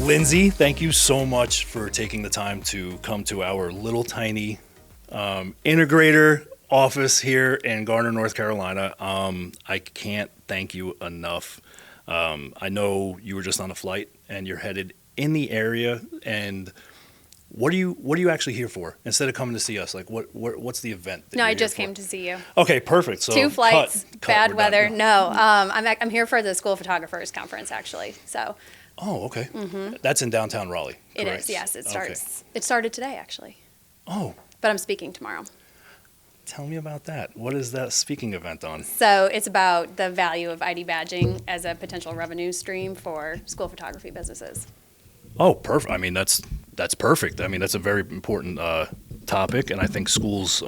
Lindsay, thank you so much for taking the time to come to our little tiny integrator office here in Garner, North Carolina. I can't thank you enough. I know you were just on a flight and you're headed in the area. And what are you actually here for? Instead of coming to see us, like what's the event? No, I just came to see you. Okay, perfect. So 2 flights, bad weather. Done. No, I'm here for the School of Photographers conference actually. So. Oh, okay. That's in downtown Raleigh. It correct? is. Yes, it starts. Okay. It started today actually. Oh. But I'm speaking tomorrow. Tell me about that. What is that speaking event on? So it's about the value of ID badging as a potential revenue stream for school photography businesses. Oh, perfect. I mean, that's perfect. I mean, that's a very important topic, and I think schools,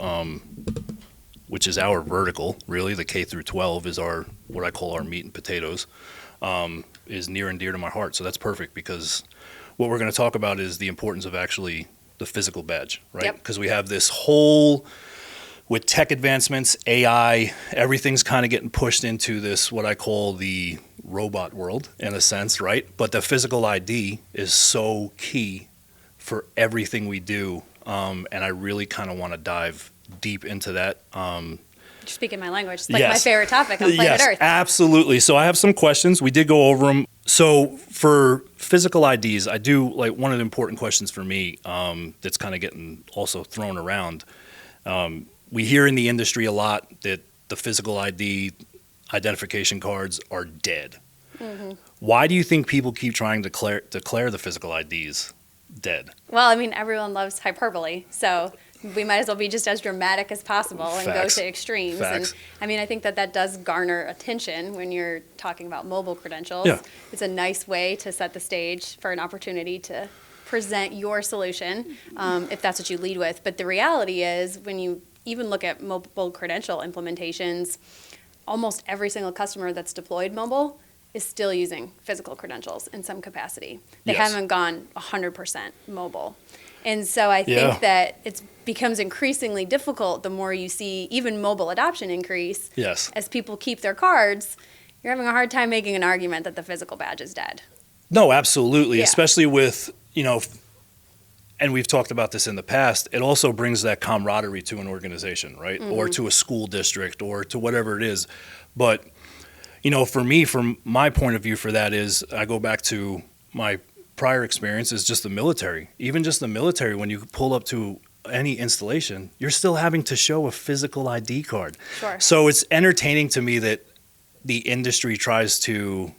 which is our vertical, really, the K through 12 is what I call our meat and potatoes, is near and dear to my heart. So that's perfect because what we're going to talk about is the importance of actually the physical badge, right? Because we have this whole, with tech advancements, AI, everything's kind of getting pushed into this, what I call the robot world in a sense, right? But the physical ID is so key for everything we do. And I really kind of want to dive deep into that. You're speaking my language. It's like my favorite topic on planet Earth. Absolutely. So I have some questions. We did go over them. So for physical IDs, I do like one of the important questions for me that's kind of getting also thrown around. We hear in the industry a lot that the physical ID identification cards are dead. Mm-hmm. Why do you think people keep trying to declare the physical IDs dead? Well, I mean, everyone loves hyperbole, so we might as well be just as dramatic as possible and go to extremes. Facts. And I mean, I think that does garner attention when you're talking about mobile credentials. Yeah. It's a nice way to set the stage for an opportunity to present your solution, if that's what you lead with. But the reality is, when you even look at mobile credential implementations, almost every single customer that's deployed mobile is still using physical credentials in some capacity. They haven't gone 100% mobile. And so I think that it becomes increasingly difficult the more you see even mobile adoption increase. Yes. As people keep their cards, you're having a hard time making an argument that the physical badge is dead. No, absolutely. Yeah. Especially with, and we've talked about this in the past, it also brings that camaraderie to an organization, right? Mm-hmm. Or to a school district or to whatever it is. But, for me, from my point of view for that is I go back to my prior experience is just the military. Even just the military, when you pull up to any installation, you're still having to show a physical ID card. Sure. So it's entertaining to me that the industry tries to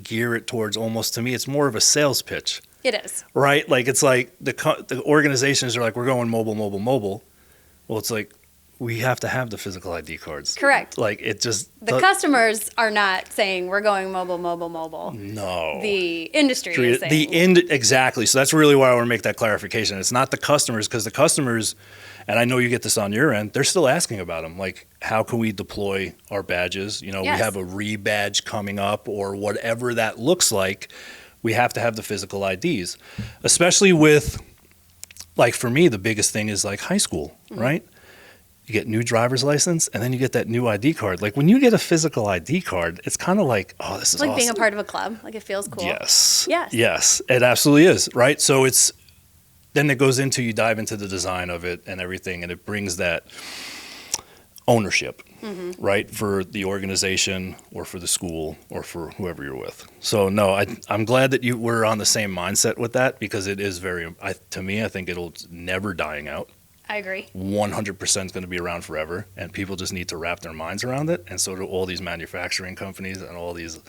gear it towards almost, to me, it's more of a sales pitch. It is. Right? Like, it's like the organizations are like, we're going mobile, mobile, mobile. Well, it's like, we have to have the physical ID cards. Correct. Like, it just... The customers are not saying, we're going mobile, mobile, mobile. No. The industry is saying. Exactly. So that's really why I want to make that clarification. It's not the customers, because the customers, and I know you get this on your end, they're still asking about them. Like, how can we deploy our badges? We have a rebadge coming up or whatever that looks like. We have to have the physical IDs, especially with, like, for me, the biggest thing is like high school, right? You get new driver's license, and then you get that new ID card. Like, when you get a physical ID card, it's kind of like, oh, this is like awesome. Being a part of a club. Like, it feels cool. Yes. Yes. Yes, it absolutely is, right? So then it goes into, you dive into the design of it and everything, and it brings that ownership, right, for the organization or for the school or for whoever you're with. So, no, I'm glad that you were on the same mindset with that, because it is to me, I think it'll never dying out. I agree. 100% is going to be around forever, and people just need to wrap their minds around it, and so do all these manufacturing companies and all these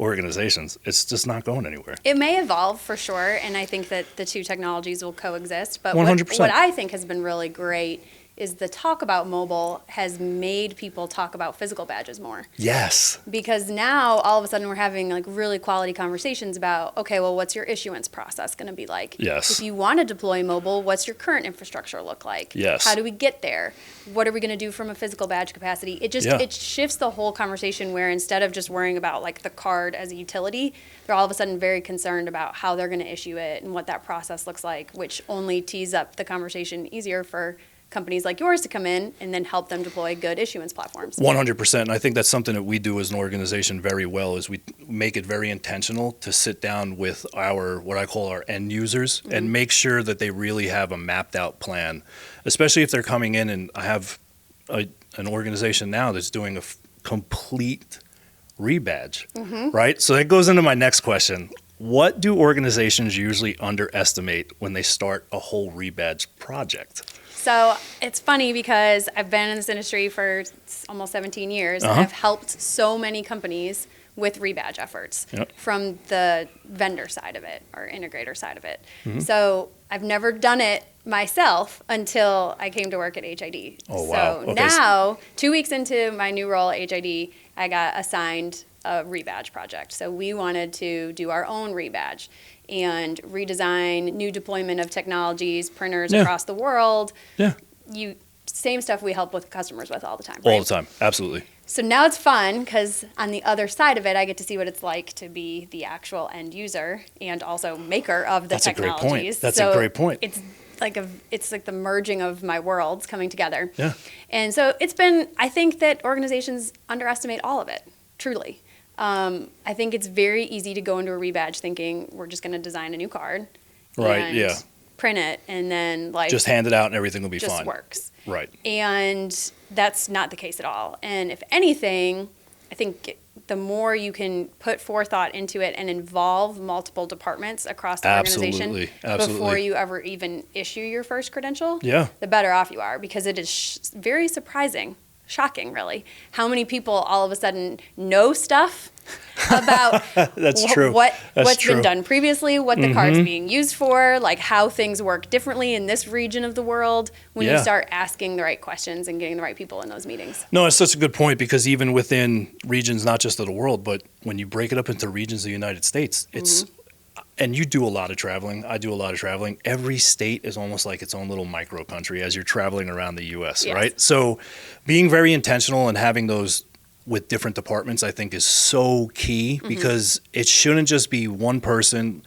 organizations. It's just not going anywhere. It may evolve for sure, and I think that the two technologies will coexist. But 100%. What I think has been really great is the talk about mobile has made people talk about physical badges more. Yes. Because now all of a sudden we're having like really quality conversations about, okay, well, what's your issuance process going to be like? Yes. If you want to deploy mobile, what's your current infrastructure look like? Yes. How do we get there? What are we going to do from a physical badge capacity? It shifts the whole conversation, where instead of just worrying about like the card as a utility, they're all of a sudden very concerned about how they're going to issue it and what that process looks like, which only tees up the conversation easier for companies like yours to come in and then help them deploy good issuance platforms. 100%. And I think that's something that we do as an organization very well is we make it very intentional to sit down with our, what I call our end users and make sure that they really have a mapped out plan, especially if they're coming in. And I have an organization now that's doing a complete rebadge, right? So that goes into my next question. What do organizations usually underestimate when they start a whole rebadge project? So it's funny because I've been in this industry for almost 17 years and I've helped so many companies with rebadge efforts from the vendor side of it or integrator side of it. So I've never done it myself until I came to work at HID. Oh, wow. So now, 2 weeks into my new role at HID, I got assigned a rebadge project. So we wanted to do our own rebadge and redesign new deployment of technologies, printers across the world. Same stuff we help with customers with all the time. Right? All the time, absolutely. So now it's fun because on the other side of it, I get to see what it's like to be the actual end user and also maker of the technologies. That's a great point. It's like the merging of my worlds coming together. Yeah. And so I think that organizations underestimate all of it, truly. I think it's very easy to go into a rebadge thinking we're just going to design a new card. And print it and then just hand it out and everything will be fine. Just works. Right. And that's not the case at all. And if anything, I think the more you can put forethought into it and involve multiple departments across the organization before you ever even issue your first credential, the better off you are, because it is very surprising, shocking really, how many people all of a sudden know stuff about what's been done previously, what the card's being used for, like how things work differently in this region of the world when you start asking the right questions and getting the right people in those meetings. No, it's such a good point, because even within regions, not just of the world, but when you break it up into regions of the United States, it's and you do a lot of traveling. I do a lot of traveling. Every state is almost like its own little micro country as you're traveling around the U.S., right? So being very intentional and having those with different departments, I think, is so key, because it shouldn't just be one person.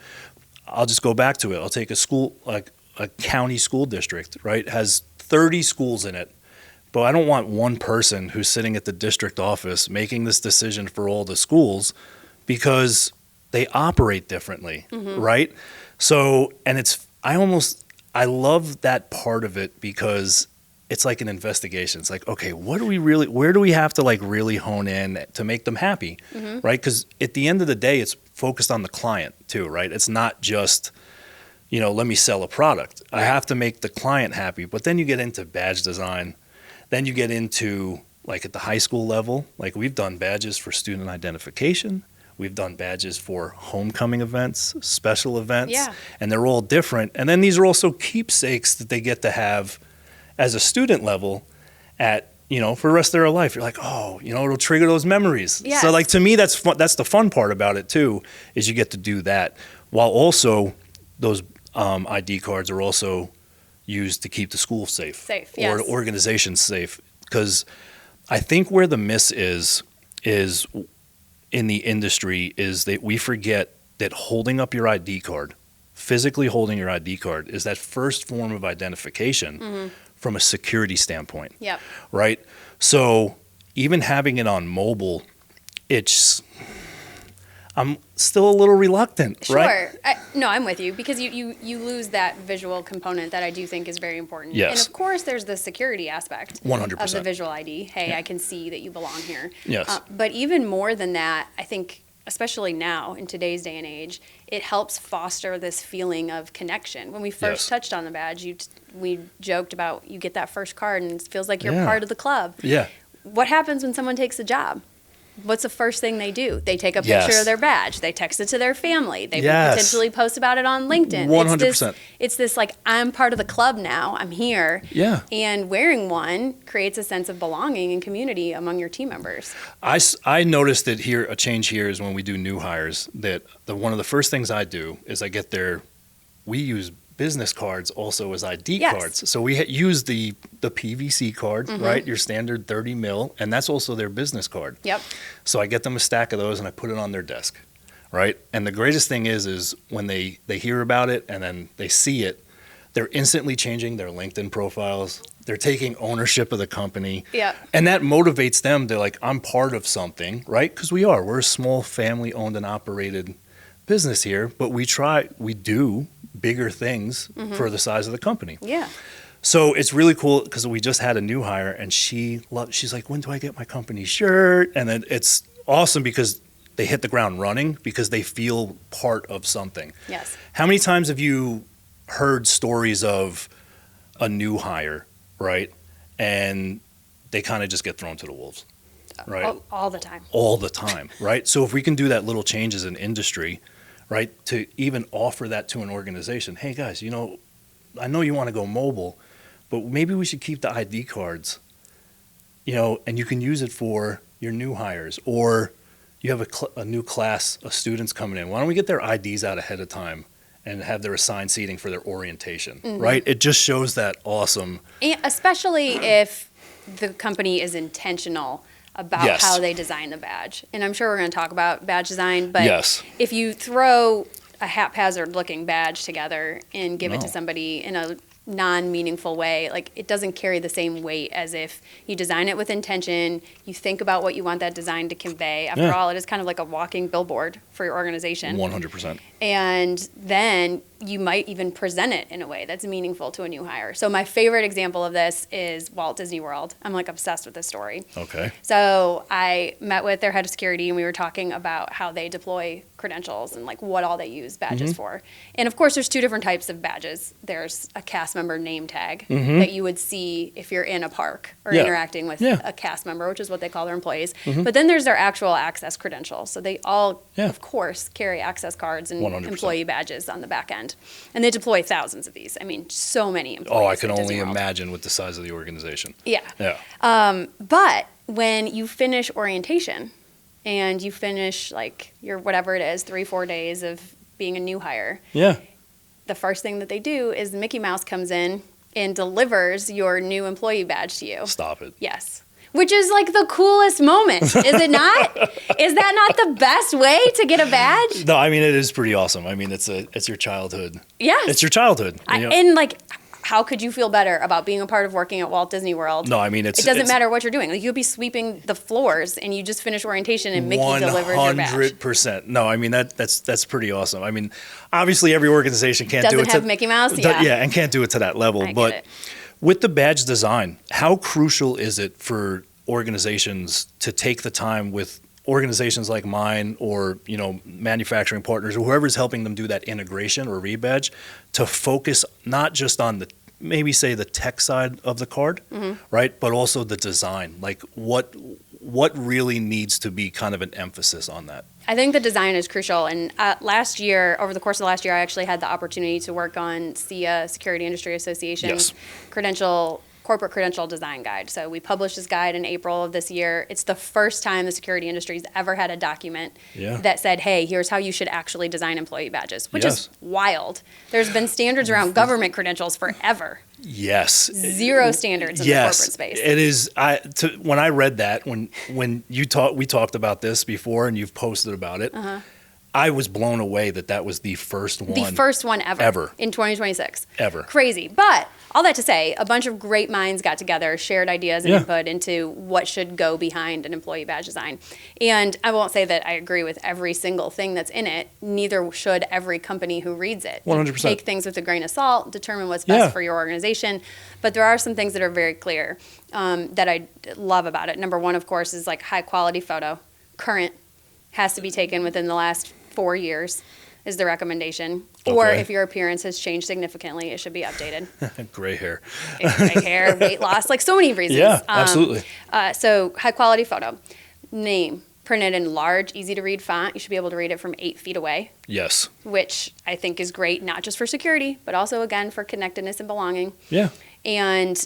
I'll just go back to it. I'll take a school, like a county school district, right? It has 30 schools in it. But I don't want one person who's sitting at the district office making this decision for all the schools, because they operate differently, right? So, and I love that part of it, because it's like an investigation. It's like, okay, where do we have to like really hone in to make them happy, right? Because at the end of the day, it's focused on the client too, right? It's not just, let me sell a product. I have to make the client happy. But then you get into badge design. Then you get into, like at the high school level, like we've done badges for student identification. We've done badges for homecoming events, special events, and they're all different. And then these are also keepsakes that they get to have as a student level at, for the rest of their life. You're like, oh, it'll trigger those memories. Yes. So like, to me, that's fun. That's the fun part about it too, is you get to do that, while also those ID cards are also used to keep the school safe. Or the organization safe. Because I think where the miss is in the industry is that we forget that holding up your ID card, physically holding your ID card, is that first form of identification from a security standpoint. Yep. Right? So even having it on mobile, I'm still a little reluctant, right? Sure. No, I'm with you, because you lose that visual component that I do think is very important. Yes. And of course, there's the security aspect 100%. of the visual ID. Hey, I can see that you belong here. Yes. But even more than that, I think, especially now in today's day and age, it helps foster this feeling of connection. When we first touched on the badge, we joked about you get that first card and it feels like you're part of the club. Yeah. What happens when someone takes a job? What's the first thing they do? They take a picture of their badge. They text it to their family. They potentially post about it on LinkedIn. 100%. It's this like, I'm part of the club now. I'm here. Yeah. And wearing one creates a sense of belonging and community among your team members. I noticed that here, a change here is when we do new hires, that one of the first things I do is I get we use business cards also as ID cards. So we use the PVC card, right? Your standard 30 mil, and that's also their business card. Yep. So I get them a stack of those and I put it on their desk, right? And the greatest thing is when they hear about it and then they see it, they're instantly changing their LinkedIn profiles. They're taking ownership of the company. Yeah. And that motivates them. They're like, I'm part of something, right? Because we are. We're a small family owned and operated business here, but we do bigger things for the size of the company. Yeah. So it's really cool because we just had a new hire, and she's like, when do I get my company shirt? And then it's awesome because they hit the ground running because they feel part of something. Yes. How many times have you heard stories of a new hire, right? And they kind of just get thrown to the wolves, right? All the time. All the time, right? So if we can do that little changes in industry, right, to even offer that to an organization, hey guys, I know you want to go mobile, but maybe we should keep the ID cards, and you can use it for your new hires, or you have a new class of students coming in. Why don't we get their IDs out ahead of time and have their assigned seating for their orientation, right? It just shows that awesome. And especially if the company is intentional about how they design the badge. And I'm sure we're going to talk about badge design, but if you throw a haphazard looking badge together and give it to somebody in a non-meaningful way, like it doesn't carry the same weight as if you design it with intention, you think about what you want that design to convey. After all, it is kind of like a walking billboard for your organization. 100%. And then you might even present it in a way that's meaningful to a new hire. So my favorite example of this is Walt Disney World. I'm like obsessed with this story. Okay. So I met with their head of security and we were talking about how they deploy credentials and like what all they use badges for. And of course there's two different types of badges. There's a cast member name tag that you would see if you're in a park or interacting with a cast member, which is what they call their employees. But then there's their actual access credentials. So they all, of course, carry access cards and 100%. employee badges on the back end. And they deploy thousands of these. I mean, so many employees. Oh, I can at only Disney World. imagine with the size of the organization. Yeah. Yeah. But when you finish orientation and you finish like your whatever it is, 3-4 days of being a new hire, the first thing that they do is Mickey Mouse comes in and delivers your new employee badge to you. Stop it. Yes. Which is like the coolest moment, is it not? Is that not the best way to get a badge? No, I mean, it is pretty awesome. I mean, it's your childhood. Yes. It's your childhood. And like, how could you feel better about being a part of working at Walt Disney World? No, I mean, it doesn't matter what you're doing. Like, you'll be sweeping the floors and you just finish orientation and Mickey delivers your badge. 100%. No, I mean, that's pretty awesome. I mean, obviously every organization can't do it. Doesn't have Mickey Mouse? And can't do it to that level. But with the badge design, how crucial is it for organizations to take the time with organizations like mine or, manufacturing partners or whoever's helping them do that integration or rebadge to focus not just on the tech side of the card, right? But also the design, like what really needs to be kind of an emphasis on that? I think the design is crucial. And over the course of last year, I actually had the opportunity to work on SIA, Security Industry Association's corporate credential design guide. So we published this guide in April of this year. It's the first time the security industry's ever had a document that said, hey, here's how you should actually design employee badges, which is wild. There's been standards around government credentials forever. Yes. Zero standards in the corporate space. It is. When I read that, when we talked about this before and you've posted about it, I was blown away that was the first one. The first one ever. In 2026. Ever. Crazy. But all that to say, a bunch of great minds got together, shared ideas and input into what should go behind an employee badge design. And I won't say that I agree with every single thing that's in it. Neither should every company who reads it. 100%. Take things with a grain of salt, determine what's best for your organization. But there are some things that are very clear that I love about it. Number one, of course, is like high quality photo. Current has to be taken within the last 4 years is the recommendation. Okay. Or if your appearance has changed significantly, it should be updated. Gray hair. Gray hair, weight loss, like so many reasons. Yeah, absolutely. So high quality photo. Name, printed in large, easy to read font. You should be able to read it from 8 feet away. Yes. Which I think is great, not just for security, but also, again, for connectedness and belonging. Yeah. And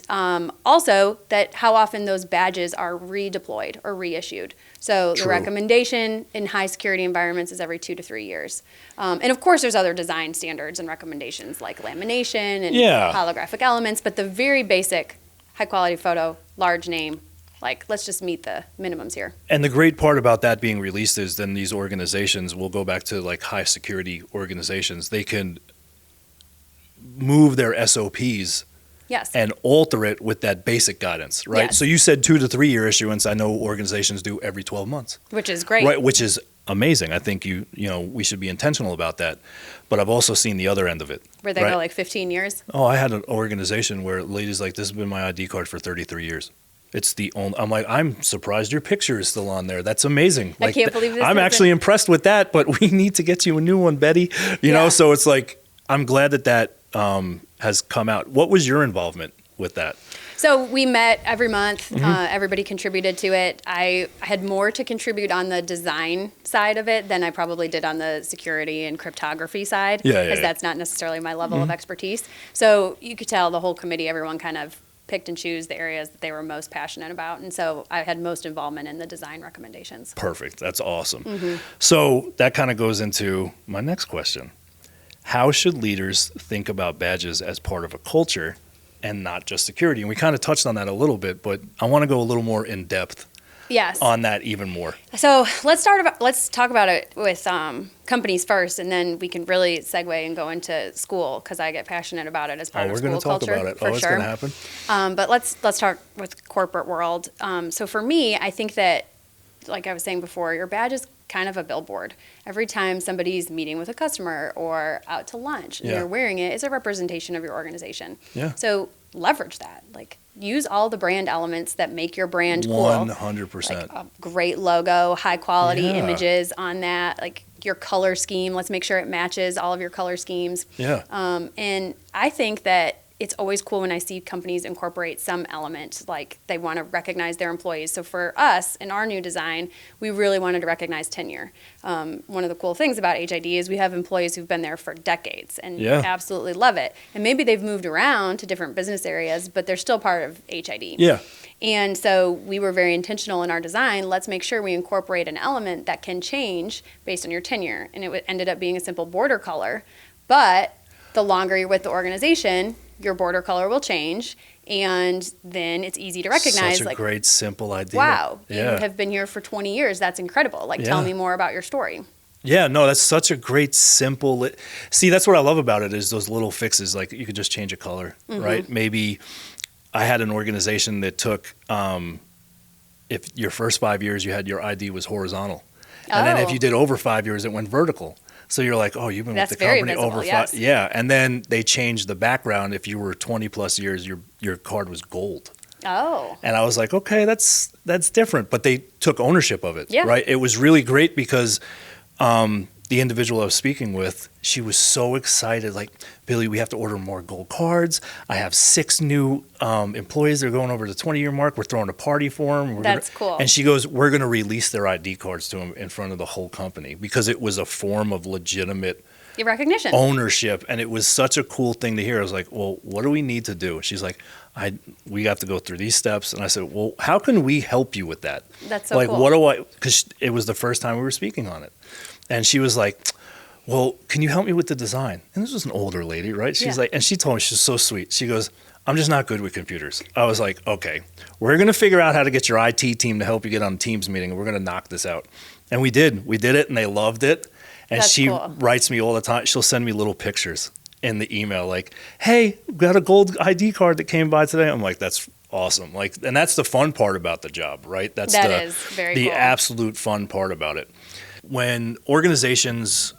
also that how often those badges are redeployed or reissued. So the recommendation in high security environments is every 2 to 3 years. And of course there's other design standards and recommendations like lamination and holographic elements, but the very basic high quality photo, large name, like let's just meet the minimums here. And the great part about that being released is then these organizations will go back to like high security organizations. They can move their SOPs Yes. and alter it with that basic guidance, right? Yes. So you said 2 to 3 year issuance. I know organizations do every 12 months. Which is great. Right, which is amazing. I think we should be intentional about that. But I've also seen the other end of it. Where they right? go like 15 years. Oh, I had an organization where ladies like, this has been my ID card for 33 years. It's the only. I'm like, I'm surprised your picture is still on there. That's amazing. I can't believe this. I'm actually impressed with that. But we need to get you a new one, Betty. You know, so it's like, I'm glad that has come out. What was your involvement with that? So we met every month. Everybody contributed to it. I had more to contribute on the design side of it than I probably did on the security and cryptography side. Because that's not necessarily my level of expertise. So you could tell the whole committee, everyone kind of picked and choose the areas that they were most passionate about. And so I had most involvement in the design recommendations. Perfect. That's awesome. So that kind of goes into my next question. How should leaders think about badges as part of a culture and not just security? And we kind of touched on that a little bit, but I want to go a little more in depth on that even more. So let's talk about it with companies first, and then we can really segue and go into school, because I get passionate about it as part of school culture. We're going to talk about it. For sure. It's going to happen. But let's talk with corporate world. So for me, I think that, like I was saying before, your badge is kind of a billboard. Every time somebody's meeting with a customer or out to lunch and they're wearing it, it's a representation of your organization. Yeah. So leverage that. Like, use all the brand elements that make your brand cool. 100%. Like a great logo, high quality images on that, like your color scheme. Let's make sure it matches all of your color schemes. Yeah. And I think that it's always cool when I see companies incorporate some element, like they want to recognize their employees. So for us, in our new design, we really wanted to recognize tenure. One of the cool things about HID is we have employees who've been there for decades and absolutely love it. And maybe they've moved around to different business areas, but they're still part of HID. Yeah. And so we were very intentional in our design. Let's make sure we incorporate an element that can change based on your tenure. And it ended up being a simple border color. But the longer you're with the organization, your border color will change, and then it's easy to recognize. Such a great, simple idea. Wow, you have been here for 20 years. That's incredible. Like, tell me more about your story. Yeah, no, that's such a great, simple. See, that's what I love about it, is those little fixes. Like, you could just change a color, right? Maybe I had an organization that took, if your first 5 years you had your ID was horizontal, and then if you did over 5 years, it went vertical. So you're like, oh, you've been with the company over 5. Yeah. And then they changed the background. If you were 20 plus years, your card was gold. Oh. And I was like, okay, that's different. But they took ownership of it, right? It was really great because the individual I was speaking with, she was so excited. Like, Billy, we have to order more gold cards. I have 6 new employees that are going over the 20-year mark. We're throwing a party for them. That's cool. And she goes, we're going to release their ID cards to them in front of the whole company, because it was a form of legitimate recognition, ownership. And it was such a cool thing to hear. I was like, well, what do we need to do? She's like, we have to go through these steps. And I said, well, how can we help you with that? That's so cool. What do I, because it was the first time we were speaking on it. And she was like, well, can you help me with the design? And this was an older lady, right? She's like, and she told me, she's so sweet. She goes, I'm just not good with computers. I was like, okay, we're going to figure out how to get your IT team to help you get on a Teams meeting, and we're going to knock this out. And we did. We did it, and they loved it. And she writes me all the time. She'll send me little pictures in the email, like, hey, got a gold ID card that came by today. I'm like, that's awesome. Like, and that's the fun part about the job, right? That is very the cool. Absolute fun part about it. When organizations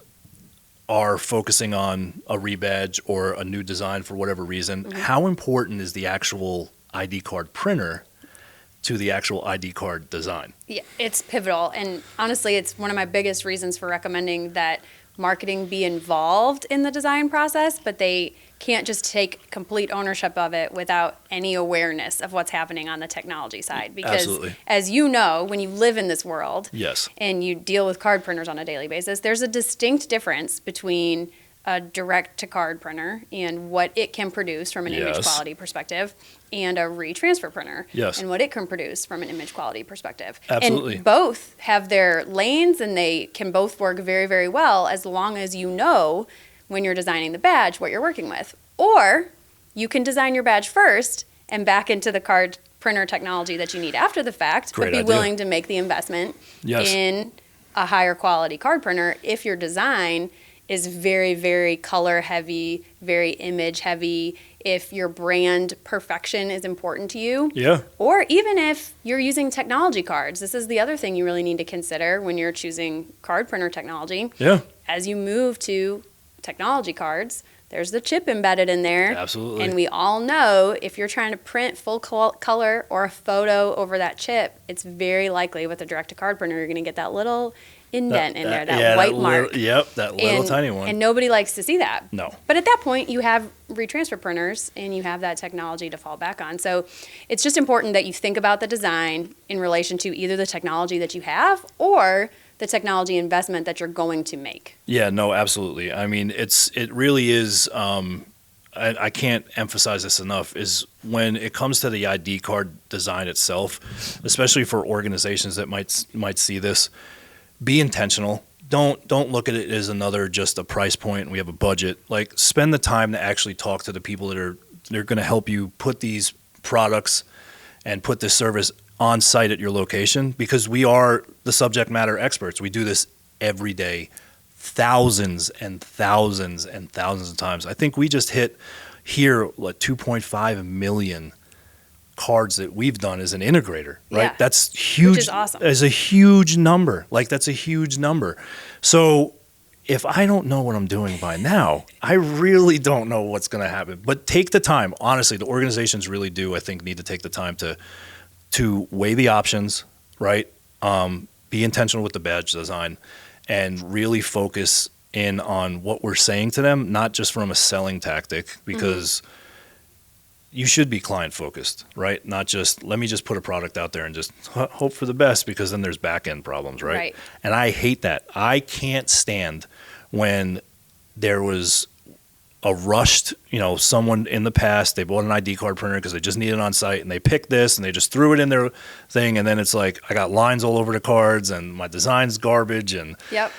are focusing on a rebadge or a new design for whatever reason, how important is the actual ID card printer to the actual ID card design? Yeah, it's pivotal. And honestly, it's one of my biggest reasons for recommending that marketing be involved in the design process, but they can't just take complete ownership of it without any awareness of what's happening on the technology side. Because as you know, when you live in this world and you deal with card printers on a daily basis, there's a distinct difference between a direct-to-card printer and what it can produce from an image quality perspective, and a retransfer printer and what it can produce from an image quality perspective. Absolutely. And both have their lanes, and they can both work very, very well as long as you know when you're designing the badge what you're working with. Or you can design your badge first and back into the card printer technology that you need after the fact, but be willing to make the investment in a higher quality card printer if your design is very, very color heavy, very image heavy. If your brand perfection is important to you, Yeah. or even if you're using technology cards, this is the other thing you really need to consider when you're choosing card printer technology. Yeah. As you move to technology cards, there's the chip embedded in there. Absolutely. And we all know if you're trying to print full color or a photo over that chip, it's very likely with a direct-to-card printer, you're going to get that little indent in there, that white mark. That little tiny one. And nobody likes to see that. No. But at that point, you have retransfer printers and you have that technology to fall back on. So it's just important that you think about the design in relation to either the technology that you have or the technology investment that you're going to make. Yeah, no, absolutely. I mean, it really is, I can't emphasize this enough, is when it comes to the ID card design itself, especially for organizations that might see this, be intentional. Don't look at it as another just a price point and we have a budget. Like, spend the time to actually talk to the people they're going to help you put these products and put this service on site at your location, because we are the subject matter experts. We do this every day, thousands and thousands and thousands of times. I think we just hit here like 2.5 million cards that we've done as an integrator, right? Yeah. That's huge. Which is awesome. As a huge number. Like, that's a huge number. So if I don't know what I'm doing by now, I really don't know what's going to happen. But take the time. Honestly, the organizations really do, I think, need to take the time to weigh the options, right? Be intentional with the badge design and really focus in on what we're saying to them, not just from a selling tactic, because you should be client focused, right? Not just, let me just put a product out there and just hope for the best, because then there's back end problems, right? Right. And I hate that. I can't stand when there was a rushed, someone in the past, they bought an ID card printer because they just needed it on site, and they picked this and they just threw it in their thing, and then it's like, I got lines all over the cards and my design's garbage, and Yep.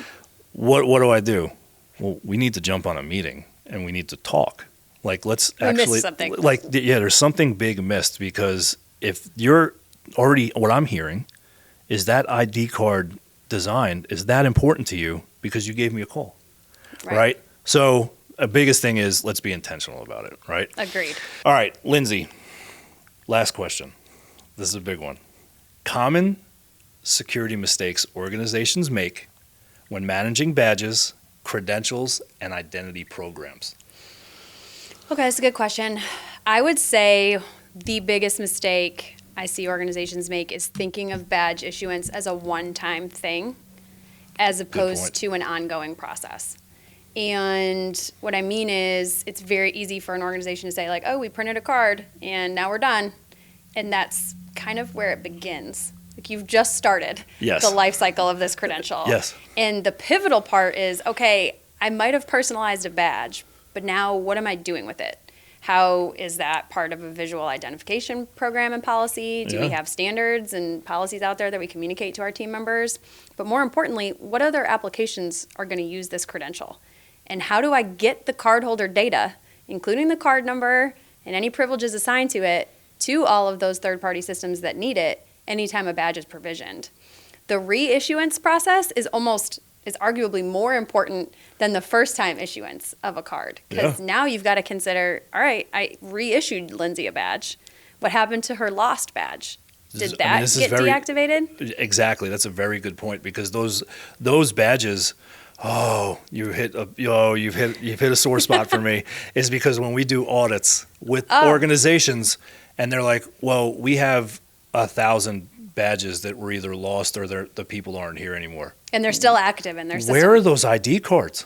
what do I do? Well, we need to jump on a meeting and we need to talk. Like, let's We missed actually, something. there's something big missed, because if you're already, what I'm hearing is that ID card design is that important to you because you gave me a call, right? So the biggest thing is, let's be intentional about it, right? Agreed. All right, Lindsay, last question. This is a big one. Common security mistakes organizations make when managing badges, credentials, and identity programs. Okay, that's a good question. I would say the biggest mistake I see organizations make is thinking of badge issuance as a one-time thing as opposed to an ongoing process. And what I mean is, it's very easy for an organization to say, like, oh, we printed a card and now we're done. And that's kind of where it begins. Like, you've just started the life cycle of this credential. Yes. And the pivotal part is, okay, I might have personalized a badge, but now what am I doing with it? How is that part of a visual identification program and policy? Do we have standards and policies out there that we communicate to our team members? But more importantly, what other applications are going to use this credential? And how do I get the cardholder data, including the card number and any privileges assigned to it, to all of those third-party systems that need it anytime a badge is provisioned? The reissuance process is arguably more important than the first-time issuance of a card. Because now you've got to consider, all right, I reissued Lindsay a badge. What happened to her lost badge? Did that get deactivated? Exactly. That's a very good point, because those badges, you've hit a sore spot for me, is because when we do audits with organizations and they're like, well, we have 1,000 badges that were either lost or the people aren't here anymore. And they're still active in their system. Where are those ID cards?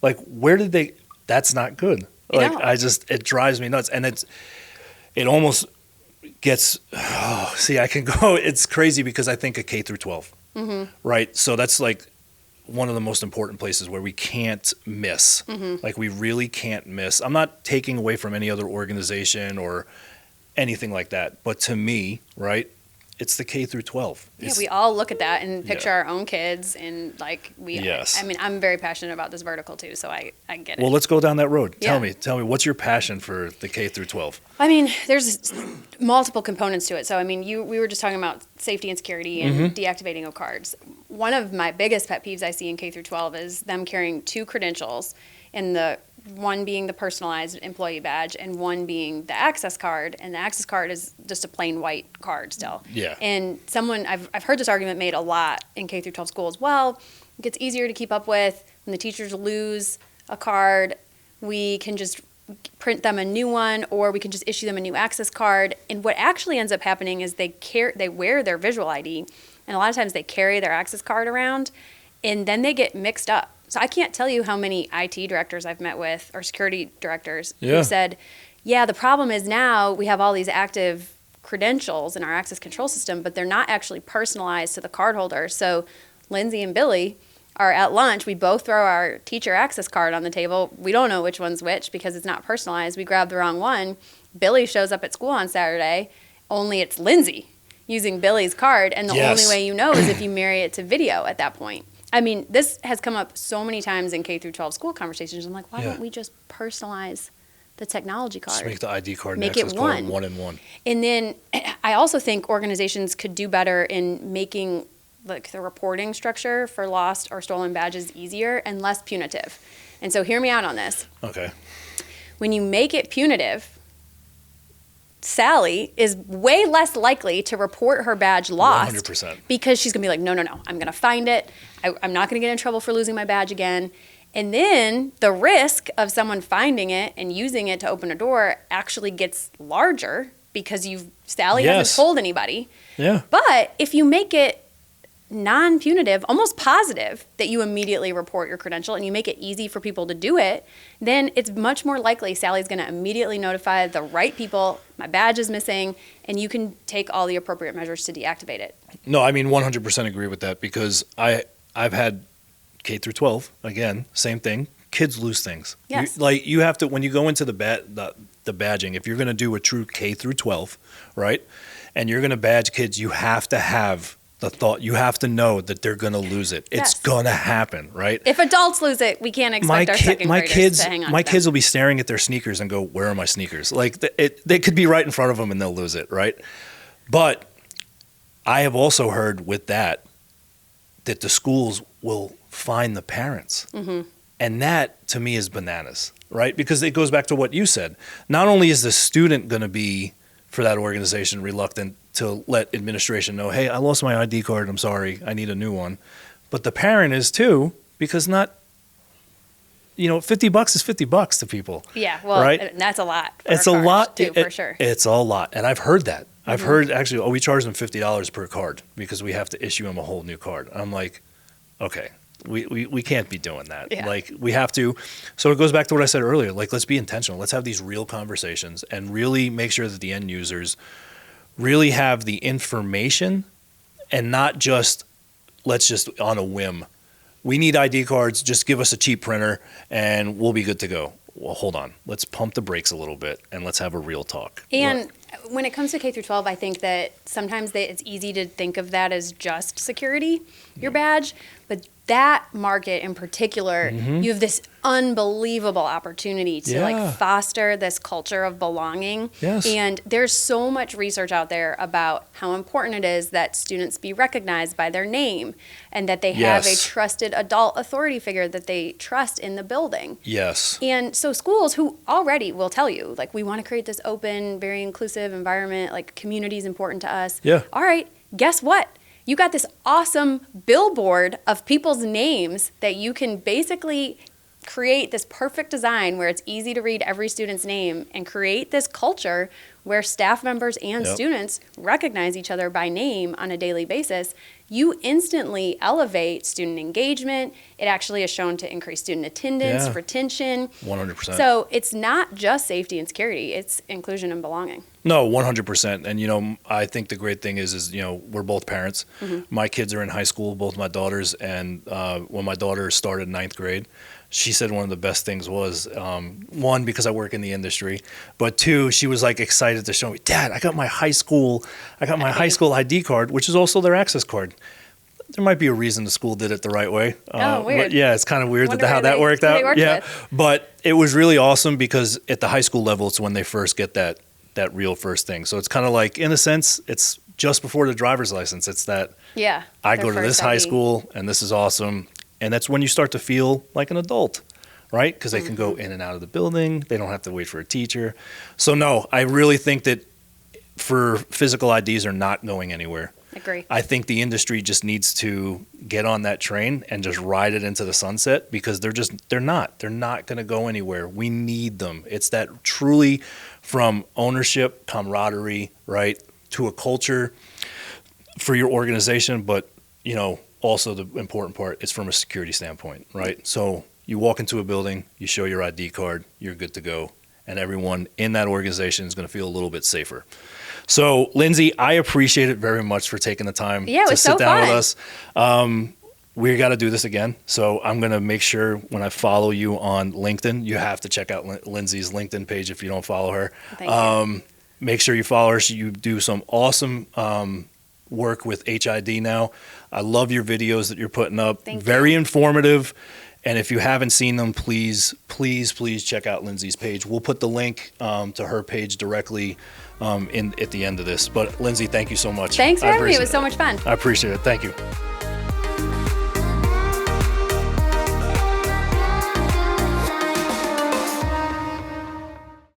Like, where did they? That's not good. Like, it drives me nuts, and it almost gets. I can go. It's crazy, because I think of K through 12, right? So that's like one of the most important places where we can't miss. Like, we really can't miss. I'm not taking away from any other organization or anything like that, but to me, right, it's the K through 12. Yeah, we all look at that and picture our own kids, and like I mean, I'm very passionate about this vertical too, so I get it. Well, let's go down that road. Tell me, what's your passion for the K through 12? I mean, there's multiple components to it. So I mean, we were just talking about safety and security and deactivating of cards. one of my biggest pet peeves I see in K through 12 is them carrying two credentials, and the one being the personalized employee badge and one being the access card, and the access card is just a plain white card still. Yeah. And I've heard this argument made a lot in K through 12 schools. Well, it gets easier to keep up with when the teachers lose a card. We can just print them a new one, or we can just issue them a new access card. And what actually ends up happening is they wear their visual ID, and a lot of times they carry their access card around, and then they get mixed up. So I can't tell you how many IT directors I've met with, or security directors, who said, yeah, the problem is now we have all these active credentials in our access control system, but they're not actually personalized to the cardholder. So Lindsay and Billy are at lunch. We both throw our teacher access card on the table. We don't know which one's which because it's not personalized. We grab the wrong one. Billy shows up at school on Saturday, only it's Lindsay using Billy's card, and the only way you know is if you marry it to video at that point. I mean, this has come up so many times in K through 12 school conversations. I'm like, why don't we just personalize the technology card? Just make the ID card and Make access it card one in one. And then I also think organizations could do better in making like the reporting structure for lost or stolen badges easier and less punitive. And so hear me out on this. Okay. When you make it punitive, Sally is way less likely to report her badge lost 100%. because she's going to be like, no, I'm going to find it. I'm not going to get in trouble for losing my badge again. And then the risk of someone finding it and using it to open a door actually gets larger because Sally hasn't told anybody. Yeah. But if you make it non-punitive, almost positive that you immediately report your credential and you make it easy for people to do it, then it's much more likely Sally's going to immediately notify the right people, my badge is missing, and you can take all the appropriate measures to deactivate it. No, I mean 100% agree with that because I've had K through 12, again, same thing. Kids lose things. Yes. You have to, when you go into the badging, if you're going to do a true K through 12, right, and you're going to badge kids, you have to have the thought, you have to know that they're going to lose it. It's going to happen, right? If adults lose it, we can't expect our second graders to hang on to My them. kids will be staring at their sneakers and go, where are my sneakers? Like, they could be right in front of them and they'll lose it, right? But I have also heard with that the schools will fine the parents. Mm-hmm. And that, to me, is bananas, right? Because it goes back to what you said. Not only is the student going to be, for that organization, reluctant to let administration know, hey, I lost my ID card, I'm sorry, I need a new one. But the parent is too, because $50 is $50 to people. Yeah, well, right? That's a lot. It's a lot too, for sure. It's a lot, and I've heard that. I've heard actually, we charge them $50 per card because we have to issue them a whole new card. I'm like, okay, we can't be doing that. Yeah. Like, we have to. So it goes back to what I said earlier. Like, let's be intentional. Let's have these real conversations and really make sure that the end users really have the information and not just, let's just on a whim. We need ID cards. Just give us a cheap printer and we'll be good to go. Well, hold on. Let's pump the brakes a little bit and let's have a real talk. And when it comes to K through 12, I think that sometimes it's easy to think of that as just security, your badge, but that market in particular, you have this unbelievable opportunity to foster this culture of belonging. Yes. And there's so much research out there about how important it is that students be recognized by their name and that they have a trusted adult authority figure that they trust in the building. Yes. And so schools who already will tell you, like, we want to create this open, very inclusive environment, like, community is important to us. Yeah. All right, guess what? You got this awesome billboard of people's names that you can basically create this perfect design where it's easy to read every student's name and create this culture where staff members and students recognize each other by name on a daily basis. You instantly elevate student engagement. It actually is shown to increase student attendance, retention. 100%. So it's not just safety and security, it's inclusion and belonging. No, 100%. And, I think the great thing is we're both parents. Mm-hmm. My kids are in high school, both my daughters. And when my daughter started ninth grade, she said one of the best things was, one, because I work in the industry, but two, she was like excited to show me, Dad, I got my high school ID card, which is also their access card. There might be a reason the school did it the right way. Weird. But yeah, it's kind of weird how that worked out. But it was really awesome because at the high school level, it's when they first get that real first thing. So it's kind of like, in a sense, it's just before the driver's license. It's that Yeah. I their go to first this high ID. school and this is awesome. And that's when you start to feel like an adult, right? Because they can go in and out of the building. They don't have to wait for a teacher. So no, I really think that for physical IDs are not going anywhere. Agree. I think the industry just needs to get on that train and just ride it into the sunset, because they're not going to go anywhere. We need them. It's that truly from ownership, camaraderie, right, to a culture for your organization, but also the important part is from a security standpoint, right? So you walk into a building, you show your ID card, you're good to go, and everyone in that organization is going to feel a little bit safer. So, Lindsay, I appreciate it very much for taking the time to sit down with us. We got to do this again. So I'm going to make sure when I follow you on LinkedIn, you have to check out Lindsay's LinkedIn page if you don't follow her. Thank you. Make sure you follow her. You do some awesome work with HID now. I love your videos that you're putting up. Very informative. And if you haven't seen them, please check out Lindsay's page. We'll put the link to her page directly at the end of this. But Lindsay, thank you so much. Thanks for having me. It was so much fun. I appreciate it. Thank you.